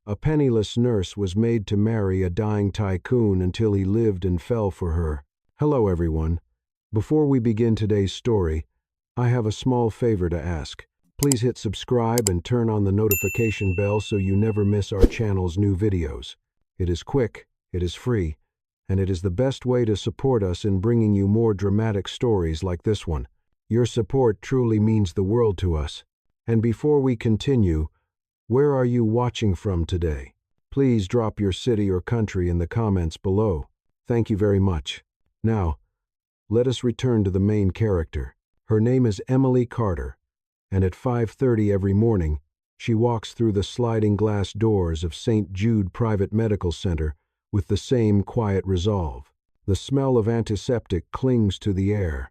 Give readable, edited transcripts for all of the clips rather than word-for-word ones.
A penniless nurse was made to marry a dying tycoon until he lived and fell for her. Hello everyone. Before we begin today's story, I have a small favor to ask. Please hit subscribe and turn on the notification bell so you never miss our channel's new videos. It is quick, it is free, and it is the best way to support us in bringing you more dramatic stories like this one. Your support truly means the world to us. And before we continue, where are you watching from today? Please drop your city or country in the comments below. Thank you very much. Now, let us return to the main character. Her name is Emily Carter, and at 5:30 every morning, she walks through the sliding glass doors of St. Jude Private Medical Center with the same quiet resolve. The smell of antiseptic clings to the air.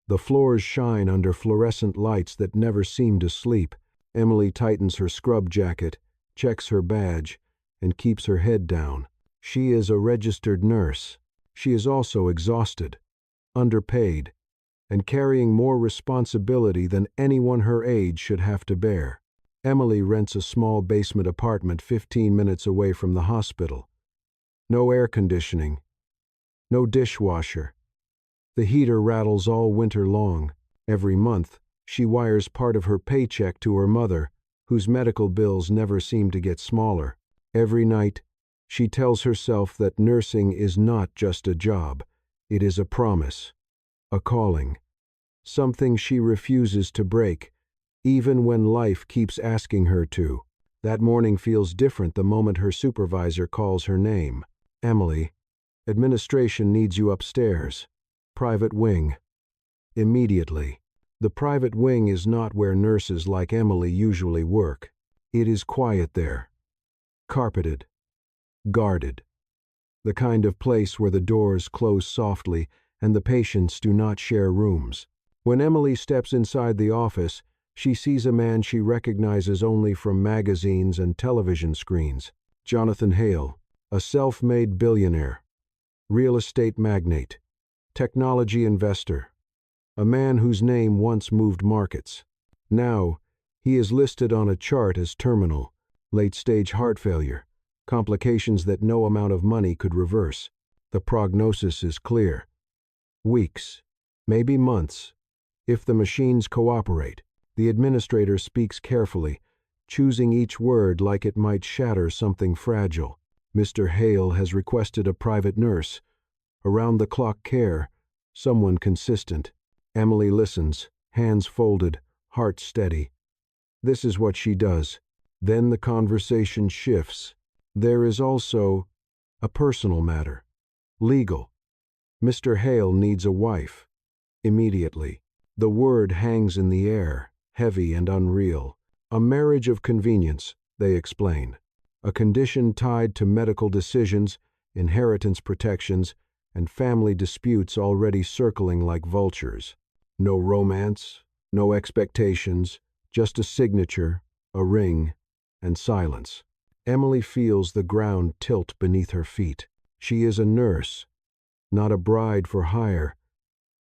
The floors shine under fluorescent lights that never seem to sleep. Emily tightens her scrub jacket, checks her badge, and keeps her head down. She is a registered nurse. She is also exhausted, underpaid, and carrying more responsibility than anyone her age should have to bear. Emily rents a small basement apartment 15 minutes away from the hospital. No air conditioning, no dishwasher. The heater rattles all winter long. Every month, she wires part of her paycheck to her mother, whose medical bills never seem to get smaller. Every night, she tells herself that nursing is not just a job. It is a promise, a calling, something she refuses to break, even when life keeps asking her to. That morning feels different the moment her supervisor calls her name. Emily, administration needs you upstairs. Private wing. Immediately. The private wing is not where nurses like Emily usually work. It is quiet there. Carpeted. Guarded. The kind of place where the doors close softly and the patients do not share rooms. When Emily steps inside the office, she sees a man she recognizes only from magazines and television screens. Jonathan Hale, a self-made billionaire, real estate magnate, technology investor, a man whose name once moved markets. Now, he is listed on a chart as terminal, late-stage heart failure, complications that no amount of money could reverse. The prognosis is clear. Weeks, maybe months, if the machines cooperate. The administrator speaks carefully, choosing each word like it might shatter something fragile. Mr. Hale has requested a private nurse, around-the-clock care, someone consistent. Emily listens, hands folded, heart steady. This is what she does. Then the conversation shifts. There is also a personal matter. Legal. Mr. Hale needs a wife. Immediately. The word hangs in the air, heavy and unreal. A marriage of convenience, they explain. A condition tied to medical decisions, inheritance protections, and family disputes already circling like vultures. No romance, no expectations, just a signature, a ring, and silence. Emily feels the ground tilt beneath her feet. She is a nurse, not a bride for hire,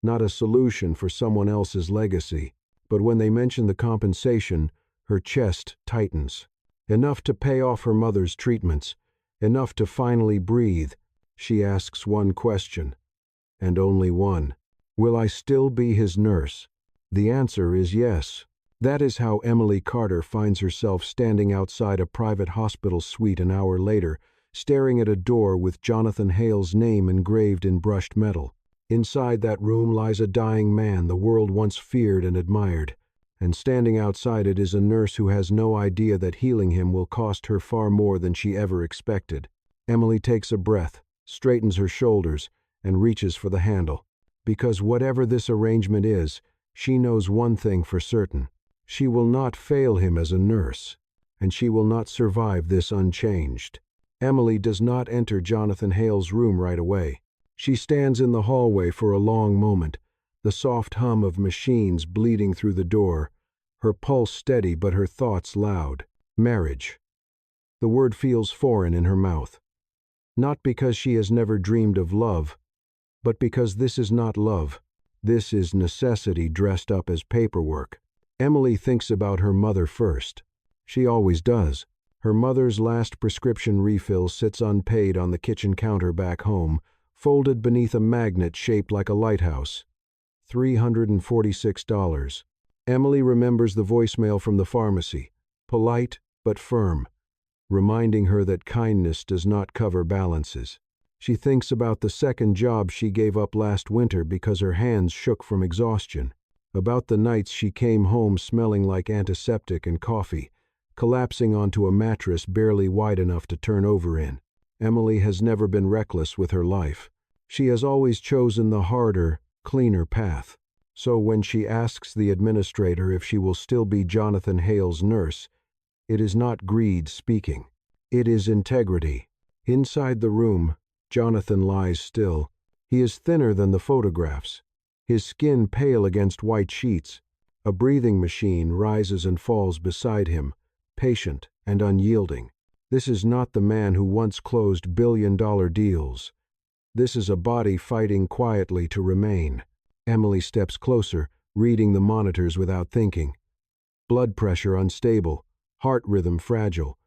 not a solution for someone else's legacy. But when they mention the compensation, her chest tightens. Enough to pay off her mother's treatments, enough to finally breathe. She asks one question, and only one. Will I still be his nurse? The answer is yes. That is how Emily Carter finds herself standing outside a private hospital suite an hour later, staring at a door with Jonathan Hale's name engraved in brushed metal. Inside that room lies a dying man the world once feared and admired, and standing outside it is a nurse who has no idea that healing him will cost her far more than she ever expected. Emily takes a breath, straightens her shoulders, and reaches for the handle. Because whatever this arrangement is, she knows one thing for certain. She will not fail him as a nurse, and she will not survive this unchanged. Emily does not enter Jonathan Hale's room right away. She stands in the hallway for a long moment, the soft hum of machines bleeding through the door, her pulse steady but her thoughts loud. Marriage. The word feels foreign in her mouth. Not because she has never dreamed of love, but because this is not love. This is necessity dressed up as paperwork. Emily thinks about her mother first. She always does. Her mother's last prescription refill sits unpaid on the kitchen counter back home, folded beneath a magnet shaped like a lighthouse. $346. Emily remembers the voicemail from the pharmacy, polite but firm, reminding her that kindness does not cover balances. She thinks about the second job she gave up last winter because her hands shook from exhaustion, about the nights she came home smelling like antiseptic and coffee, collapsing onto a mattress barely wide enough to turn over in. Emily has never been reckless with her life. She has always chosen the harder, cleaner path. So when she asks the administrator if she will still be Jonathan Hale's nurse, it is not greed speaking. It is integrity. Inside the room, Jonathan lies still. He is thinner than the photographs, his skin pale against white sheets. A breathing machine rises and falls beside him, patient and unyielding. This is not the man who once closed billion-dollar deals. This is a body fighting quietly to remain. Emily steps closer, reading the monitors without thinking. Blood pressure unstable, heart rhythm fragile.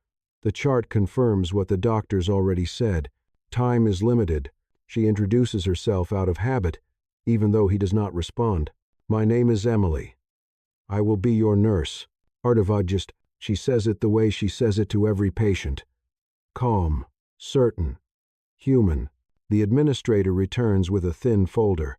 The chart confirms what the doctors already said. Time is limited. She introduces herself out of habit, even though he does not respond. My name is Emily. I will be your nurse. Ardavadjist, she says it the way she says it to every patient. Calm, certain, human. The administrator returns with a thin folder.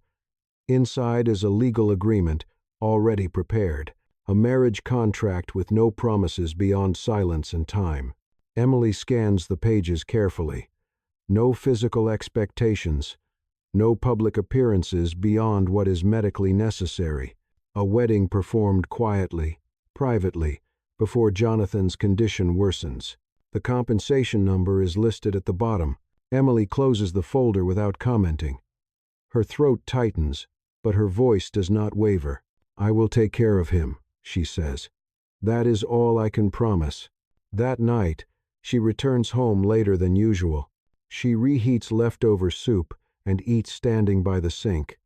Inside is a legal agreement, already prepared, a marriage contract with no promises beyond silence and time. Emily scans the pages carefully. No physical expectations, no public appearances beyond what is medically necessary. A wedding performed quietly, privately, before Jonathan's condition worsens. The compensation number is listed at the bottom. Emily closes the folder without commenting. Her throat tightens, but her voice does not waver. I will take care of him, she says. That is all I can promise. That night, she returns home later than usual. She reheats leftover soup and eats standing by the sink.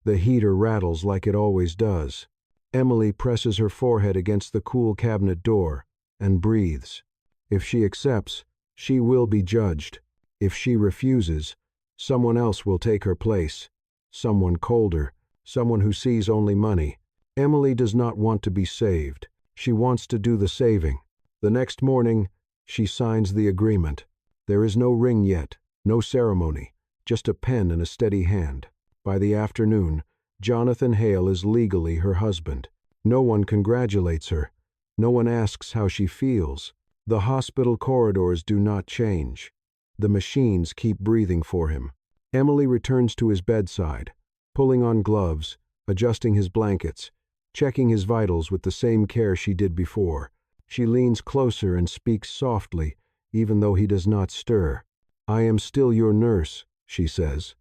The heater rattles like it always does. Emily presses her forehead against the cool cabinet door and breathes. If she accepts, she will be judged. If she refuses, someone else will take her place. Someone colder, someone who sees only money. Emily does not want to be saved. She wants to do the saving. The next morning, she signs the agreement. There is no ring yet, no ceremony, just a pen and a steady hand. By the afternoon, Jonathan Hale is legally her husband. No one congratulates her. No one asks how she feels. The hospital corridors do not change. The machines keep breathing for him. Emily returns to his bedside, pulling on gloves, adjusting his blankets, checking his vitals with the same care she did before. She leans closer and speaks softly, even though he does not stir. I am still your nurse, she says.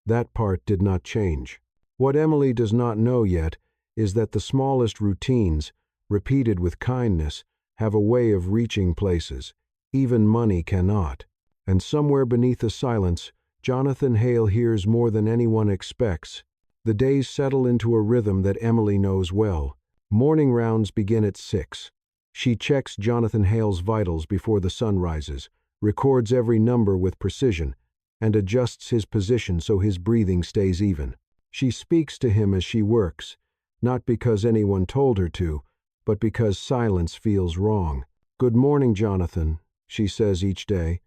That part did not change. What Emily does not know yet is that the smallest routines, repeated with kindness, have a way of reaching places. Even money cannot. And somewhere beneath the silence, Jonathan Hale hears more than anyone expects. The days settle into a rhythm that Emily knows well. Morning rounds begin at 6. She checks Jonathan Hale's vitals before the sun rises, records every number with precision, and adjusts his position so his breathing stays even. She speaks to him as she works, not because anyone told her to, but because silence feels wrong. Good morning, Jonathan, she says each day.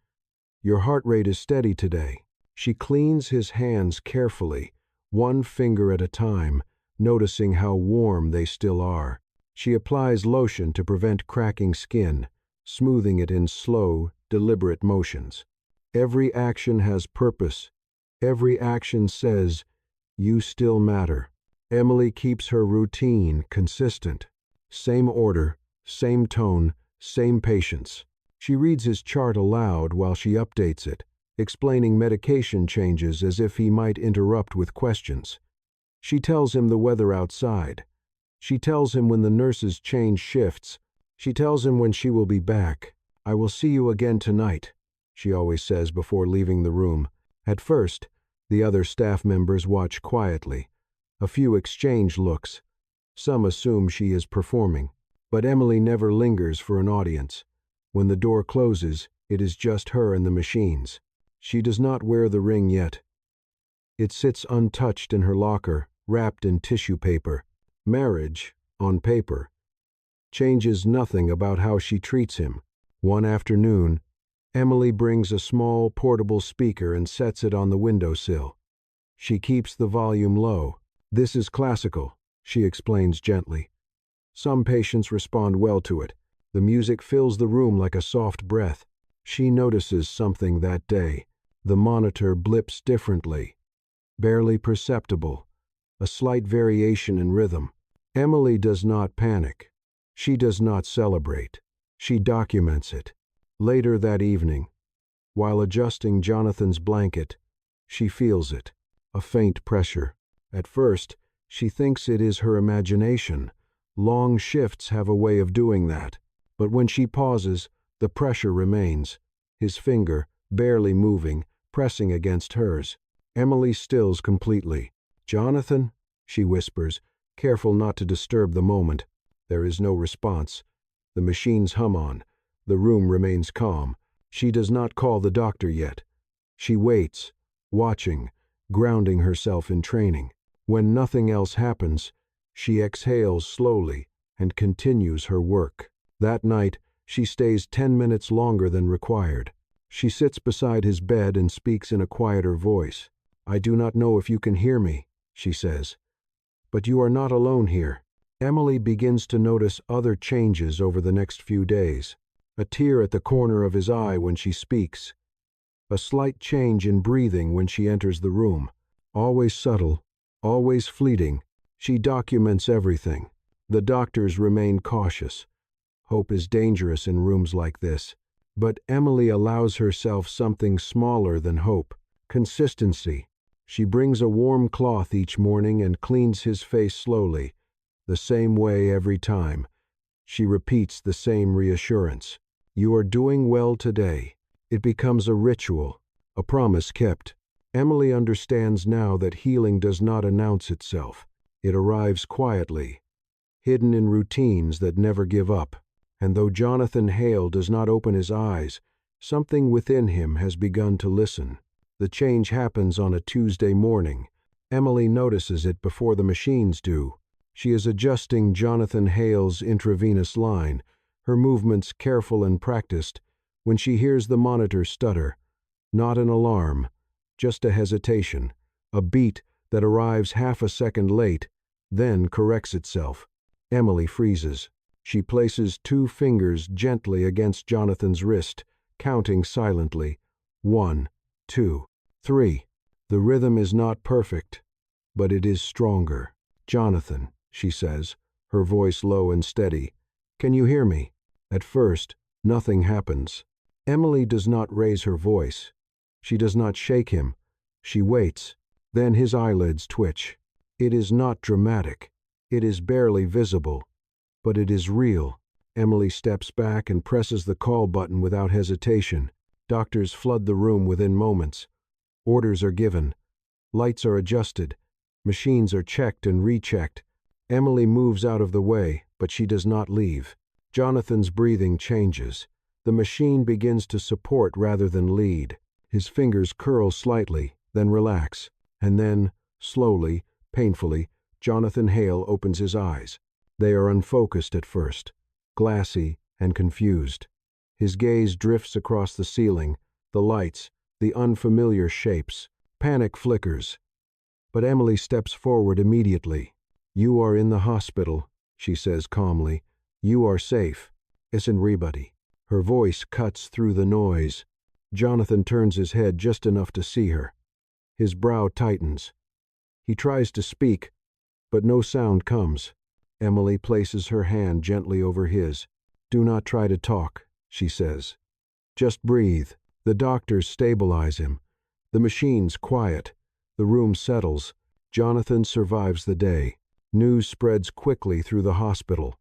Your heart rate is steady today. She cleans his hands carefully, one finger at a time, noticing how warm they still are. She applies lotion to prevent cracking skin, smoothing it in slow, deliberate motions. Every action has purpose. Every action says, you still matter. Emily keeps her routine consistent. Same order, same tone, same patience. She reads his chart aloud while she updates it, explaining medication changes as if he might interrupt with questions. She tells him the weather outside. She tells him when the nurses change shifts. She tells him when she will be back. I will see you again tonight, she always says before leaving the room. At first, the other staff members watch quietly. A few exchange looks. Some assume she is performing, but Emily never lingers for an audience. When the door closes, it is just her and the machines. She does not wear the ring yet. It sits untouched in her locker, wrapped in tissue paper. Marriage, on paper, changes nothing about how she treats him. One afternoon, Emily brings a small portable speaker and sets it on the windowsill. She keeps the volume low. "This is classical," she explains gently. Some patients respond well to it. The music fills the room like a soft breath. She notices something that day. The monitor blips differently, barely perceptible, a slight variation in rhythm. Emily does not panic. She does not celebrate. She documents it. Later that evening, while adjusting Jonathan's blanket, she feels it, a faint pressure. At first, she thinks it is her imagination. Long shifts have a way of doing that. But when she pauses, the pressure remains, his finger, barely moving, pressing against hers. Emily stills completely. "Jonathan," she whispers, careful not to disturb the moment. There is no response. The machines hum on. The room remains calm. She does not call the doctor yet. She waits, watching, grounding herself in training. When nothing else happens, she exhales slowly and continues her work. That night, she stays 10 minutes longer than required. She sits beside his bed and speaks in a quieter voice. "I do not know if you can hear me," she says, "but you are not alone here." Emily begins to notice other changes over the next few days. A tear at the corner of his eye when she speaks. A slight change in breathing when she enters the room. Always subtle, always fleeting, she documents everything. The doctors remain cautious. Hope is dangerous in rooms like this. But Emily allows herself something smaller than hope: consistency. She brings a warm cloth each morning and cleans his face slowly, the same way every time. She repeats the same reassurance. "You are doing well today." It becomes a ritual, a promise kept. Emily understands now that healing does not announce itself. It arrives quietly, hidden in routines that never give up. And though Jonathan Hale does not open his eyes, something within him has begun to listen. The change happens on a Tuesday morning. Emily notices it before the machines do. She is adjusting Jonathan Hale's intravenous line, her movements careful and practiced, when she hears the monitor stutter. Not an alarm, just a hesitation, a beat that arrives half a second late, then corrects itself. Emily freezes. She places 2 fingers gently against Jonathan's wrist, counting silently. 1, 2, 3. The rhythm is not perfect, but it is stronger. "Jonathan," she says, her voice low and steady, "can you hear me?" At first, nothing happens. Emily does not raise her voice. She does not shake him. She waits. Then his eyelids twitch. It is not dramatic. It is barely visible. But it is real. Emily steps back and presses the call button without hesitation. Doctors flood the room within moments. Orders are given. Lights are adjusted. Machines are checked and rechecked. Emily moves out of the way, but she does not leave. Jonathan's breathing changes. The machine begins to support rather than lead. His fingers curl slightly, then relax. And then, slowly, painfully, Jonathan Hale opens his eyes. They are unfocused at first, glassy and confused. His gaze drifts across the ceiling, the lights, the unfamiliar shapes. Panic flickers. But Emily steps forward immediately. "You are in the hospital," she says calmly. "You are safe. It's in everybody." Her voice cuts through the noise. Jonathan turns his head just enough to see her. His brow tightens. He tries to speak, but no sound comes. Emily places her hand gently over his. "Do not try to talk," she says. "Just breathe." The doctors stabilize him. The machines quiet. The room settles. Jonathan survives the day. News spreads quickly through the hospital.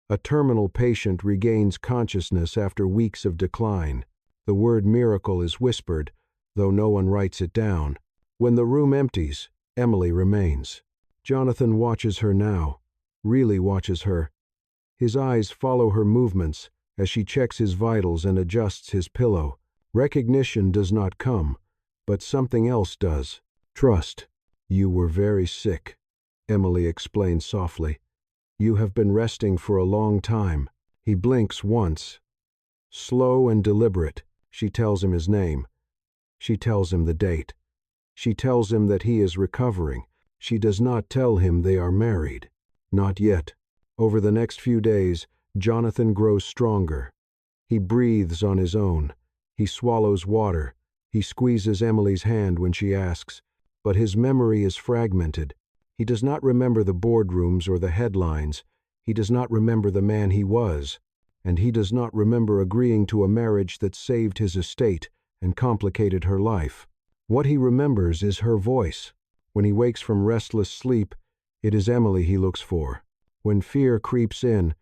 A terminal patient regains consciousness after weeks of decline. The word miracle is whispered, though no one writes it down. When the room empties, Emily remains. Jonathan watches her now, really watches her. His eyes follow her movements, as she checks his vitals and adjusts his pillow. Recognition does not come, but something else does. Trust. You were very sick, Emily explains softly. You have been resting for a long time. He blinks once. Slow and deliberate, she tells him his name. She tells him the date. She tells him that he is recovering. She does not tell him they are married. Not yet. Over the next few days, Jonathan grows stronger. He breathes on his own. He swallows water. He squeezes Emily's hand when she asks, but his memory is fragmented. He does not remember the boardrooms or the headlines. He does not remember the man he was, and he does not remember agreeing to a marriage that saved his estate and complicated her life. What he remembers is her voice. When he wakes from restless sleep, it is Emily he looks for. When fear creeps in,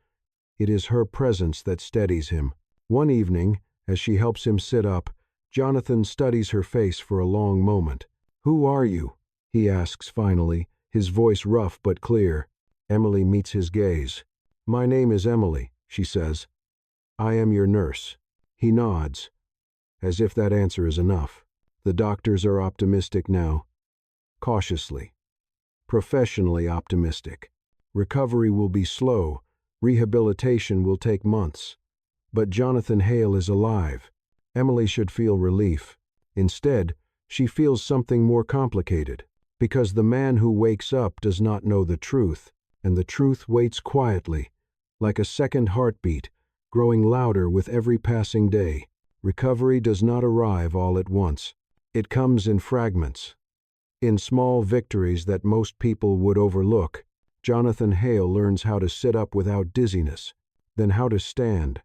it is her presence that steadies him. One evening, as she helps him sit up, Jonathan studies her face for a long moment. "Who are you?" he asks finally, his voice rough but clear. Emily meets his gaze. "My name is Emily," she says. "I am your nurse." He nods, as if that answer is enough. The doctors are optimistic now. Cautiously. Professionally optimistic. Recovery will be slow. Rehabilitation will take months. But Jonathan Hale is alive. Emily should feel relief. Instead, she feels something more complicated, because the man who wakes up does not know the truth, and the truth waits quietly, like a second heartbeat, growing louder with every passing day. Recovery does not arrive all at once. It comes in fragments. In small victories that most people would overlook, Jonathan Hale learns how to sit up without dizziness, then how to stand,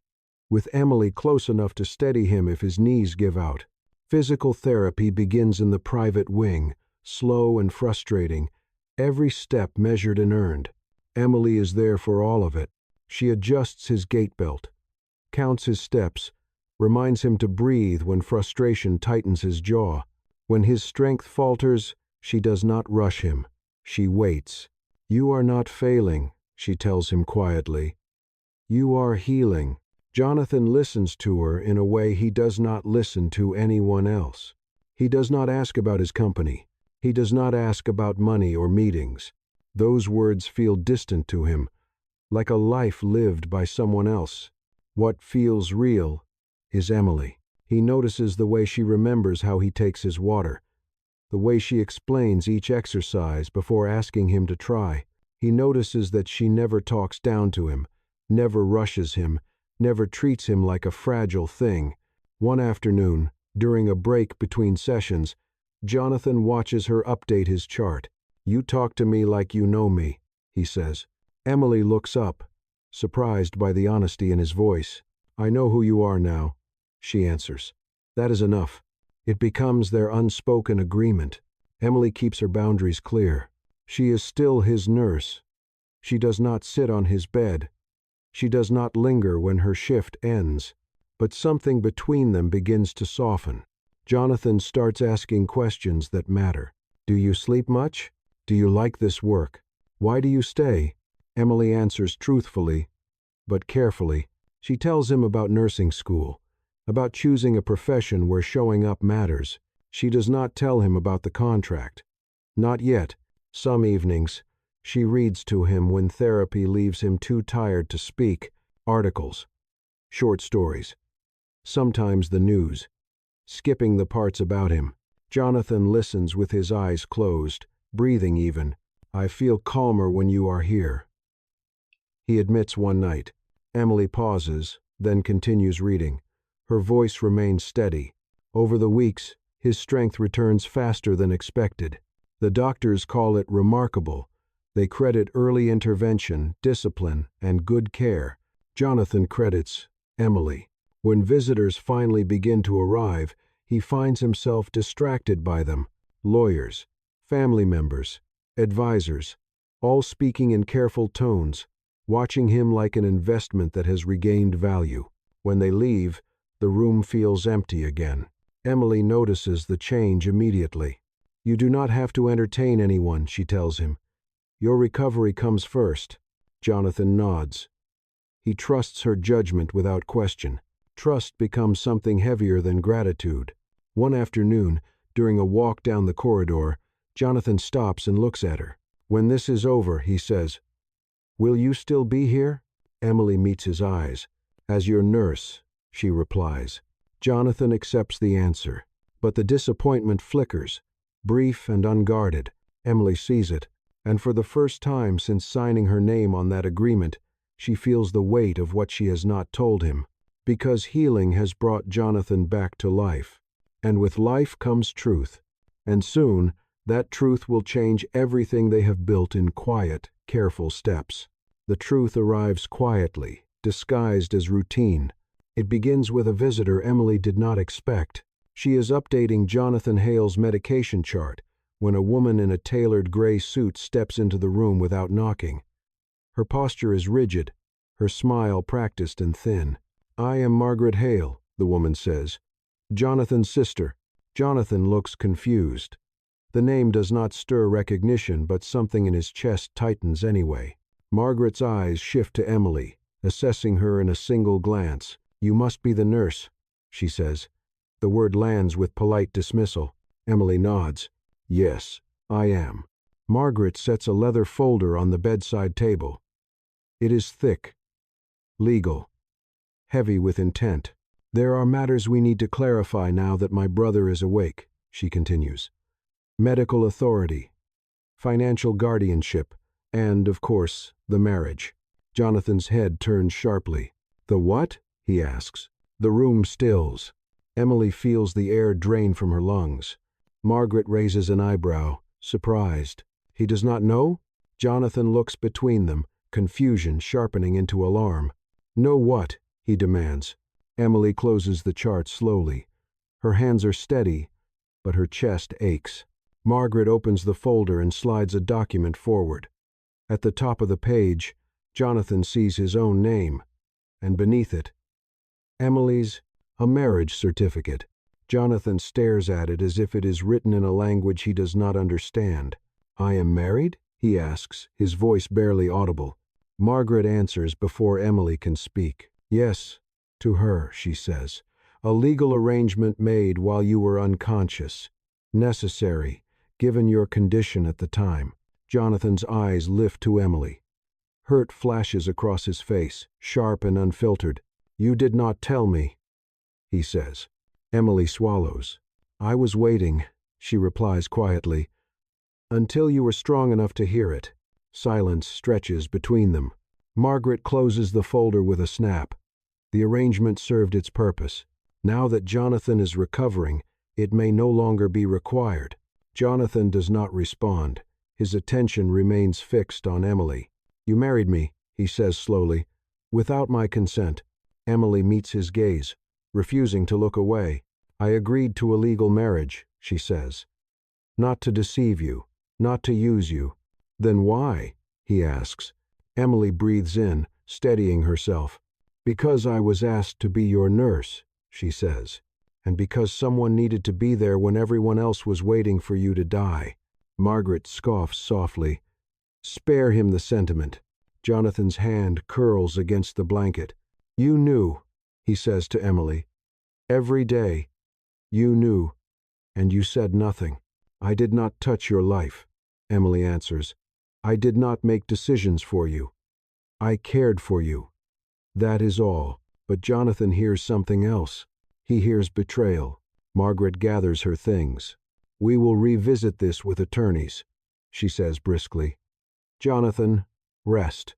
with Emily close enough to steady him if his knees give out. Physical therapy begins in the private wing, slow and frustrating, every step measured and earned. Emily is there for all of it. She adjusts his gait belt, counts his steps, reminds him to breathe when frustration tightens his jaw. When his strength falters, she does not rush him. She waits. "You are not failing," she tells him quietly. "You are healing." Jonathan listens to her in a way he does not listen to anyone else. He does not ask about his company. He does not ask about money or meetings. Those words feel distant to him, like a life lived by someone else. What feels real is Emily. He notices the way she remembers how he takes his water, the way she explains each exercise before asking him to try. He notices that she never talks down to him, never rushes him, never treats him like a fragile thing. One afternoon, during a break between sessions, Jonathan watches her update his chart. "You talk to me like you know me," he says. Emily looks up, surprised by the honesty in his voice. "I know who you are now," she answers. That is enough. It becomes their unspoken agreement. Emily keeps her boundaries clear. She is still his nurse. She does not sit on his bed. She does not linger when her shift ends. But something between them begins to soften. Jonathan starts asking questions that matter. "Do you sleep much? Do you like this work? Why do you stay?" Emily answers truthfully, but carefully. She tells him about nursing school, about choosing a profession where showing up matters. She does not tell him about the contract. Not yet. Some evenings, she reads to him when therapy leaves him too tired to speak. Articles, short stories, sometimes the news, skipping the parts about him. Jonathan listens with his eyes closed, breathing even. "I feel calmer when you are here," he admits one night. Emily pauses, then continues reading. Her voice remains steady. Over the weeks, his strength returns faster than expected. The doctors call it remarkable. They credit early intervention, discipline, and good care. Jonathan credits Emily. When visitors finally begin to arrive, he finds himself distracted by them. Lawyers, family members, advisors, all speaking in careful tones, watching him like an investment that has regained value. When they leave, the room feels empty again. Emily notices the change immediately. "You do not have to entertain anyone," she tells him. "Your recovery comes first." Jonathan nods. He trusts her judgment without question. Trust becomes something heavier than gratitude. One afternoon, during a walk down the corridor, Jonathan stops and looks at her. "When this is over," he says, "will you still be here?" Emily meets his eyes. "As your nurse," she replies. Jonathan accepts the answer, but the disappointment flickers, brief and unguarded. Emily sees it, and for the first time since signing her name on that agreement, she feels the weight of what she has not told him. Because healing has brought Jonathan back to life, and with life comes truth, and soon that truth will change everything they have built in quiet, careful steps. The truth arrives quietly, disguised as routine. It begins with a visitor Emily did not expect. She is updating Jonathan Hale's medication chart when a woman in a tailored gray suit steps into the room without knocking. Her posture is rigid, her smile practiced and thin. "I am Margaret Hale," the woman says. "Jonathan's sister." Jonathan looks confused. The name does not stir recognition, but something in his chest tightens anyway. Margaret's eyes shift to Emily, assessing her in a single glance. "You must be the nurse," she says. The word lands with polite dismissal. Emily nods. "Yes, I am." Margaret sets a leather folder on the bedside table. It is thick, legal, heavy with intent. "There are matters we need to clarify now that my brother is awake," she continues. "Medical authority, financial guardianship, and, of course, the marriage." Jonathan's head turns sharply. "The what?" he asks. The room stills. Emily feels the air drain from her lungs. Margaret raises an eyebrow, surprised. "He does not know?" Jonathan looks between them, confusion sharpening into alarm. "Know what?" he demands. Emily closes the chart slowly. Her hands are steady, but her chest aches. Margaret opens the folder and slides a document forward. At the top of the page, Jonathan sees his own name, and beneath it, Emily's, a marriage certificate. Jonathan stares at it as if it is written in a language he does not understand. "I am married?" he asks, his voice barely audible. Margaret answers before Emily can speak. "Yes, to her," she says. "A legal arrangement made while you were unconscious. Necessary, given your condition at the time." Jonathan's eyes lift to Emily. Hurt flashes across his face, sharp and unfiltered. "You did not tell me," he says. Emily swallows. "I was waiting," she replies quietly, "until you were strong enough to hear it." Silence stretches between them. Margaret closes the folder with a snap. The arrangement served its purpose. Now that Jonathan is recovering, it may no longer be required. Jonathan does not respond. His attention remains fixed on Emily. "You married me," he says slowly, "without my consent." Emily meets his gaze, refusing to look away. "I agreed to a legal marriage," she says. "Not to deceive you, not to use you." "Then why?" he asks. Emily breathes in, steadying herself. "Because I was asked to be your nurse," she says, "and because someone needed to be there when everyone else was waiting for you to die." Margaret scoffs softly. "Spare him the sentiment." Jonathan's hand curls against the blanket. "You knew," he says to Emily. "Every day. You knew, and you said nothing." "I did not touch your life," Emily answers. "I did not make decisions for you. I cared for you. That is all." But Jonathan hears something else. He hears betrayal. Margaret gathers her things. "We will revisit this with attorneys," she says briskly. "Jonathan, rest.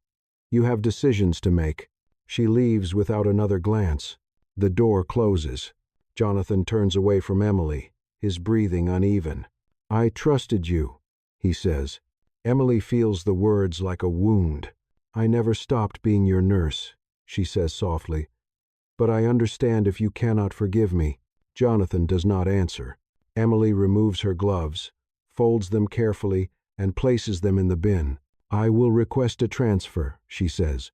You have decisions to make." She leaves without another glance. The door closes. Jonathan turns away from Emily, his breathing uneven. "I trusted you," he says. Emily feels the words like a wound. "I never stopped being your nurse," she says softly. "But I understand if you cannot forgive me." Jonathan does not answer. Emily removes her gloves, folds them carefully, and places them in the bin. "I will request a transfer," she says.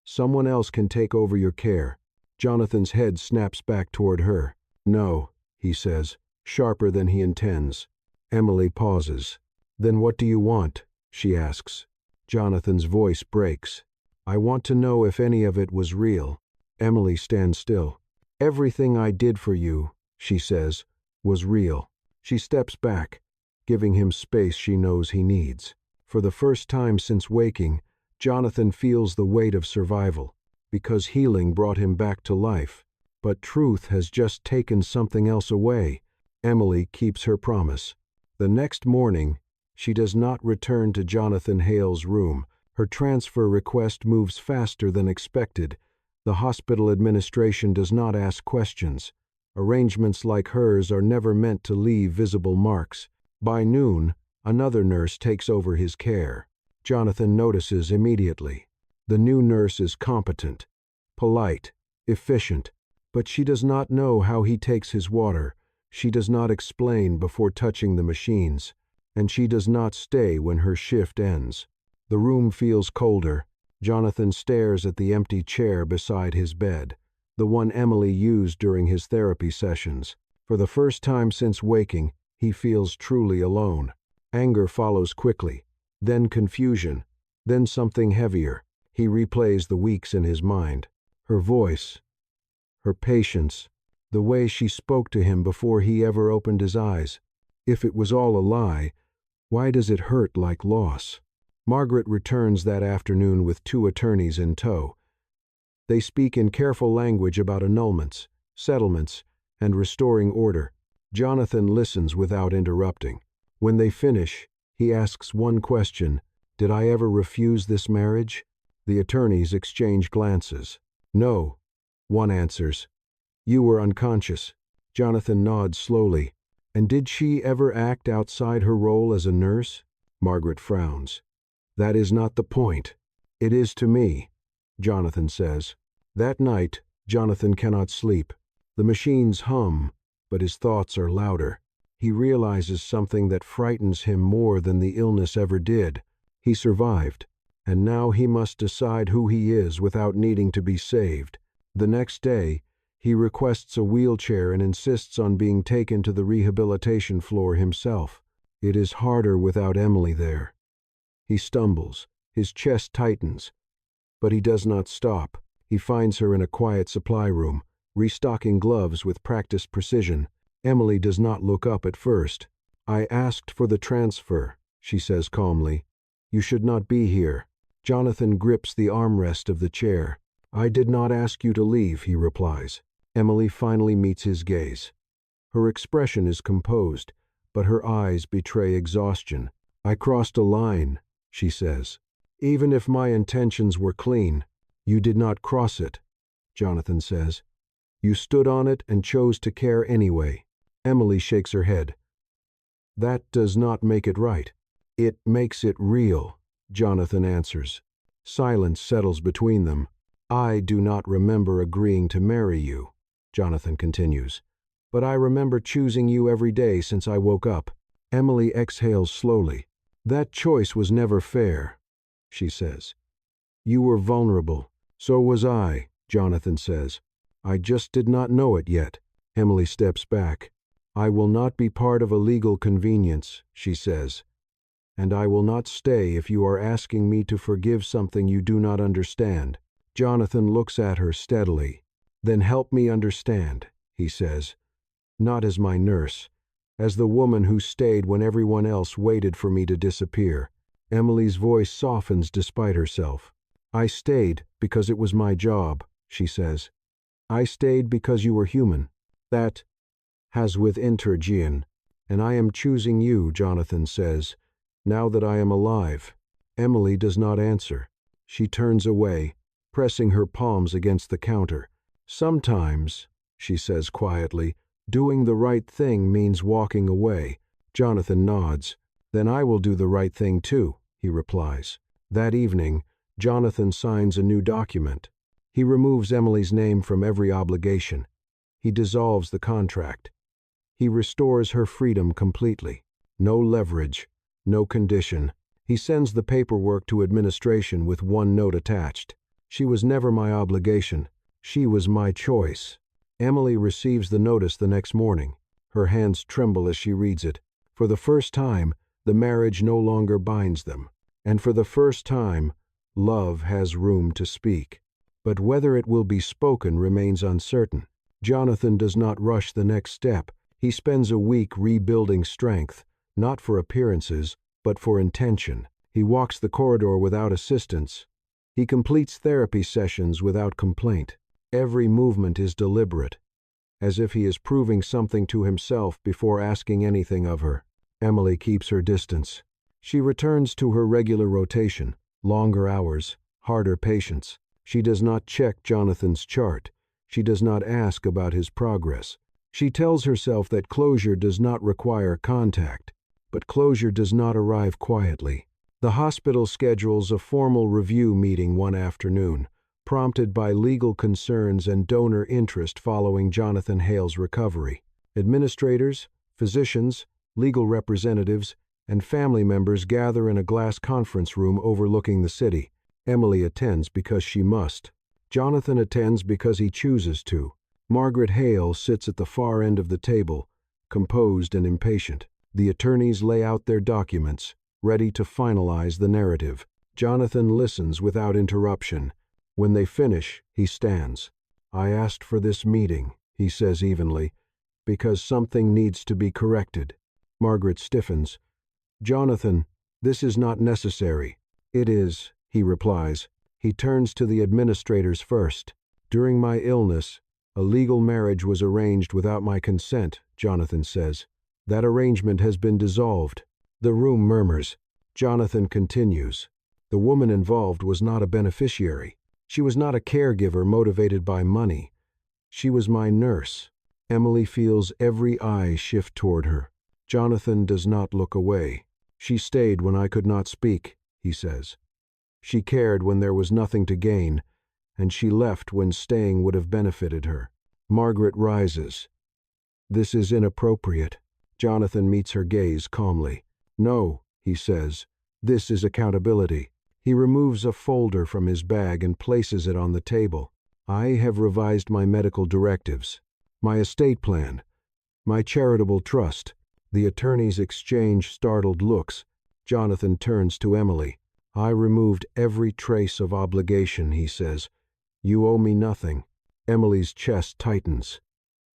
"Someone else can take over your care." Jonathan's head snaps back toward her. "No," he says, sharper than he intends. Emily pauses. "Then what do you want?" she asks. Jonathan's voice breaks. I want to know if any of it was real. Emily stands still. Everything I did for you, she says, was real. She steps back, giving him space she knows he needs. For the first time since waking, Jonathan feels the weight of survival, because healing brought him back to life. But truth has just taken something else away. Emily keeps her promise. The next morning, she does not return to Jonathan Hale's room. Her transfer request moves faster than expected. The hospital administration does not ask questions. Arrangements like hers are never meant to leave visible marks. By noon, another nurse takes over his care. Jonathan notices immediately. The new nurse is competent, polite, efficient, but she does not know how he takes his water. She does not explain before touching the machines, and she does not stay when her shift ends. The room feels colder. Jonathan stares at the empty chair beside his bed, the one Emily used during his therapy sessions. For the first time since waking, he feels truly alone. Anger follows quickly, then confusion, then something heavier. He replays the weeks in his mind. Her voice, her patience, the way she spoke to him before he ever opened his eyes. If it was all a lie, why does it hurt like loss? Margaret returns that afternoon with 2 attorneys in tow. They speak in careful language about annulments, settlements, and restoring order. Jonathan listens without interrupting. When they finish, he asks one question: "Did I ever refuse this marriage?" The attorneys exchange glances. "No," one answers. "You were unconscious." Jonathan nods slowly. "And did she ever act outside her role as a nurse?" Margaret frowns. "That is not the point." "It is to me," Jonathan says. That night, Jonathan cannot sleep. The machines hum, but his thoughts are louder. He realizes something that frightens him more than the illness ever did. He survived, and now he must decide who he is without needing to be saved. The next day, he requests a wheelchair and insists on being taken to the rehabilitation floor himself. It is harder without Emily there. He stumbles, his chest tightens, but he does not stop. He finds her in a quiet supply room, restocking gloves with practiced precision. Emily does not look up at first. "I asked for the transfer," she says calmly. "You should not be here." Jonathan grips the armrest of the chair. "I did not ask you to leave," he replies. Emily finally meets his gaze. Her expression is composed, but her eyes betray exhaustion. "I crossed a line," she says. "Even if my intentions were clean." "You did not cross it," Jonathan says. "You stood on it and chose to care anyway." Emily shakes her head. "That does not make it right." "It makes it real," Jonathan answers. Silence settles between them. "I do not remember agreeing to marry you," Jonathan continues, "but I remember choosing you every day since I woke up." Emily exhales slowly. "That choice was never fair," she says. "You were vulnerable. So was I," Jonathan says. "I just did not know it yet." Emily steps back. "I will not be part of a legal convenience," she says. "And I will not stay if you are asking me to forgive something you do not understand." Jonathan looks at her steadily. "Then help me understand," he says. "Not as my nurse, as the woman who stayed when everyone else waited for me to disappear." Emily's voice softens despite herself. "I stayed because it was my job," she says. "I stayed because you were human. That has with intergean, and I am choosing you," Jonathan says, "now that I am alive." Emily does not answer. She turns away, pressing her palms against the counter. "Sometimes," she says quietly, "doing the right thing means walking away." Jonathan nods. "Then I will do the right thing too," he replies. That evening, Jonathan signs a new document. He removes Emily's name from every obligation. He dissolves the contract. He restores her freedom completely. No leverage, no condition. He sends the paperwork to administration with one note attached. "She was never my obligation. She was my choice." Emily receives the notice the next morning. Her hands tremble as she reads it. For the first time, the marriage no longer binds them. And for the first time, Love has room to speak. But whether it will be spoken remains uncertain. Jonathan does not rush the next step. He spends a week rebuilding strength, not for appearances, but for intention. He walks the corridor without assistance. He completes therapy sessions without complaint. Every movement is deliberate, as if he is proving something to himself before asking anything of her. Emily keeps her distance. She returns to her regular rotation, longer hours, harder patience. She does not check Jonathan's chart. She does not ask about his progress. She tells herself that closure does not require contact, but closure does not arrive quietly. The hospital schedules a formal review meeting one afternoon, prompted by legal concerns and donor interest following Jonathan Hale's recovery. Administrators, physicians, legal representatives, and family members gather in a glass conference room overlooking the city. Emily attends because she must. Jonathan attends because he chooses to. Margaret Hale sits at the far end of the table, composed and impatient. The attorneys lay out their documents, ready to finalize the narrative. Jonathan listens without interruption. When they finish, he stands. "I asked for this meeting," he says evenly, "because something needs to be corrected." Margaret stiffens. "Jonathan, this is not necessary." "It is," he replies. He turns to the administrators first. "During my illness, a legal marriage was arranged without my consent," Jonathan says. "That arrangement has been dissolved." The room murmurs. Jonathan continues. "The woman involved was not a beneficiary. She was not a caregiver motivated by money. She was my nurse." Emily feels every eye shift toward her. Jonathan does not look away. "She stayed when I could not speak," he says. "She cared when there was nothing to gain, and she left when staying would have benefited her." Margaret rises. "This is inappropriate." Jonathan meets her gaze calmly. "No," he says, "this is accountability." He removes a folder from his bag and places it on the table. "I have revised my medical directives, my estate plan, my charitable trust." The attorneys exchange startled looks. Jonathan turns to Emily. "I removed every trace of obligation," he says. "You owe me nothing." Emily's chest tightens.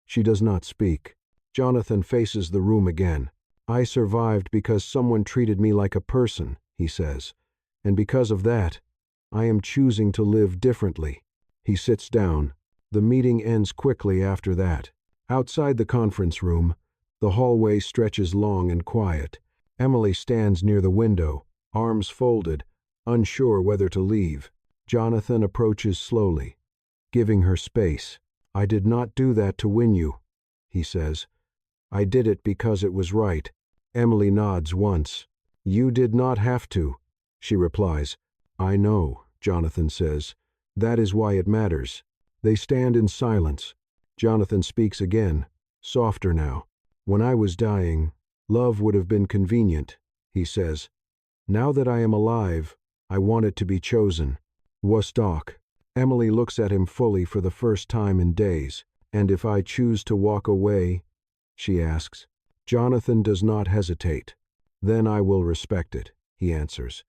She does not speak. Jonathan faces the room again. "I survived because someone treated me like a person," he says. "And because of that, I am choosing to live differently." He sits down. The meeting ends quickly after that. Outside the conference room, the hallway stretches long and quiet. Emily stands near the window, arms folded, unsure whether to leave. Jonathan approaches slowly, giving her space. "I did not do that to win you," he says. "I did it because it was right." Emily nods once. "You did not have to," she replies. "I know," Jonathan says. "That is why it matters." They stand in silence. Jonathan speaks again, softer now. "When I was dying, love would have been convenient," he says. "Now that I am alive, I want it to be chosen." Wostock. Emily looks at him fully for the first time in days. "And if I choose to walk away?" she asks. Jonathan does not hesitate. "Then I will respect it," he answers.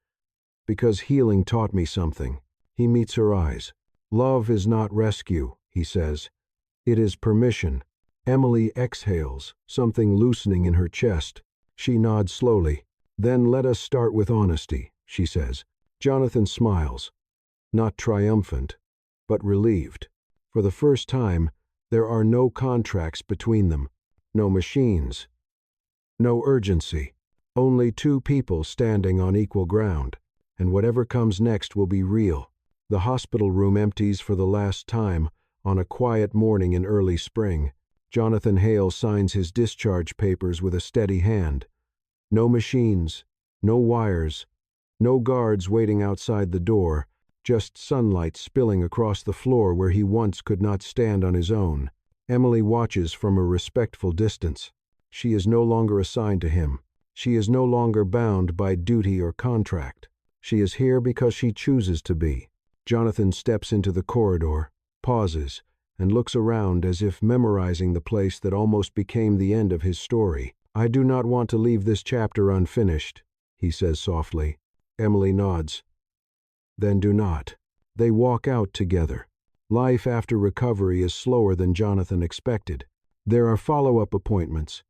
"Because healing taught me something." He meets her eyes. "Love is not rescue," he says. "It is permission." Emily exhales, something loosening in her chest. She nods slowly. "Then let us start with honesty," she says. Jonathan smiles, not triumphant, but relieved. For the first time, there are no contracts between them, no machines, no urgency, only two people standing on equal ground, and whatever comes next will be real. The hospital room empties for the last time on a quiet morning in early spring. Jonathan Hale signs his discharge papers with a steady hand. No machines, no wires, no guards waiting outside the door, just sunlight spilling across the floor where he once could not stand on his own. Emily watches from a respectful distance. She is no longer assigned to him. She is no longer bound by duty or contract. She is here because she chooses to be. Jonathan steps into the corridor, pauses, and looks around as if memorizing the place that almost became the end of his story. "I do not want to leave this chapter unfinished," he says softly. Emily nods. then do not. They walk out together. Life after recovery is slower than Jonathan expected. There are follow-up appointments,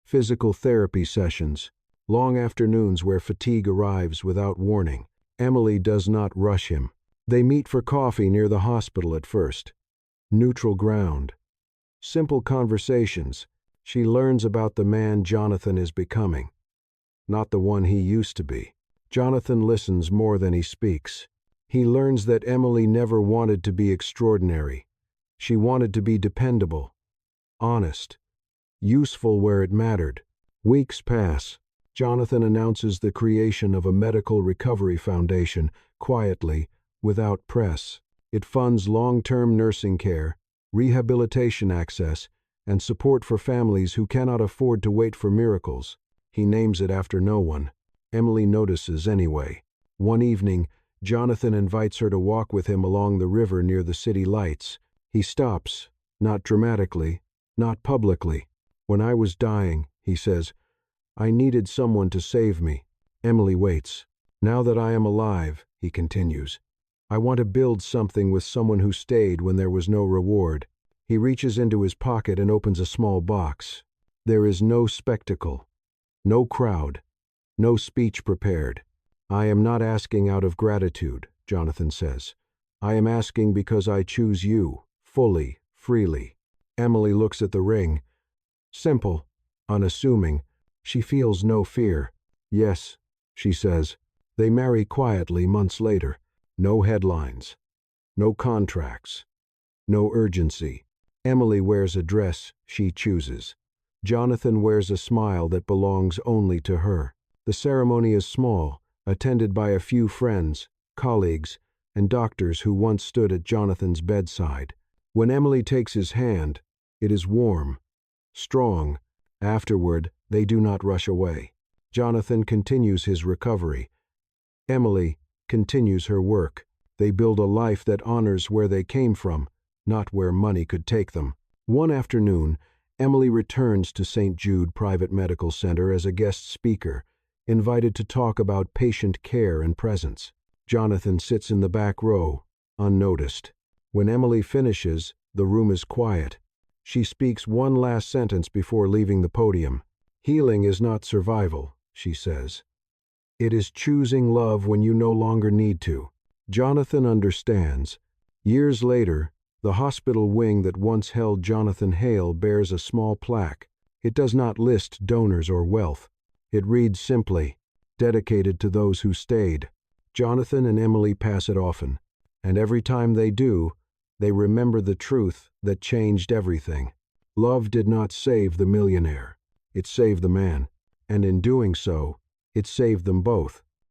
physical therapy sessions, long afternoons where fatigue arrives without warning. Emily does not rush him. They meet for coffee near the hospital at first. Neutral ground. Simple conversations. She learns about the man Jonathan is becoming, not the one he used to be. Jonathan listens more than he speaks. He learns that Emily never wanted to be extraordinary. She wanted to be dependable, honest, useful where it mattered. Weeks pass. Jonathan announces the creation of a medical recovery foundation, quietly, without press. It funds long-term nursing care, rehabilitation access, and support for families who cannot afford to wait for miracles. He names it after no one. Emily notices anyway. One evening, Jonathan invites her to walk with him along the river near the city lights. He stops, not dramatically, not publicly. "When I was dying," he says, "I needed someone to save me." Emily waits. "Now that I am alive," he continues, "I want to build something with someone who stayed when there was no reward." He reaches into his pocket and opens a small box. There is no spectacle, no crowd, no speech prepared. "I am not asking out of gratitude," Jonathan says. "I am asking because I choose you, fully, freely." Emily looks at the ring. Simple, unassuming. She feels no fear. "Yes," she says. They marry quietly months later. No headlines, no contracts, no urgency. Emily wears a dress she chooses. Jonathan wears a smile that belongs only to her. The ceremony is small, attended by a few friends, colleagues, and doctors who once stood at Jonathan's bedside. When Emily takes his hand, it is warm, strong. Afterward, they do not rush away. Jonathan continues his recovery. Emily continues her work. They build a life that honors where they came from, not where money could take them. One afternoon, Emily returns to St. Jude Private Medical Center as a guest speaker, invited to talk about patient care and presence. Jonathan sits in the back row, unnoticed. When Emily finishes, the room is quiet. She speaks one last sentence before leaving the podium. "Healing is not survival," she says. "It is choosing love when you no longer need to." Jonathan understands. Years later, the hospital wing that once held Jonathan Hale bears a small plaque. It does not list donors or wealth. It reads simply, "Dedicated to those who stayed." Jonathan and Emily pass it often, and every time they do, they remember the truth that changed everything. Love did not save the millionaire. It saved the man, and in doing so, it saved them both.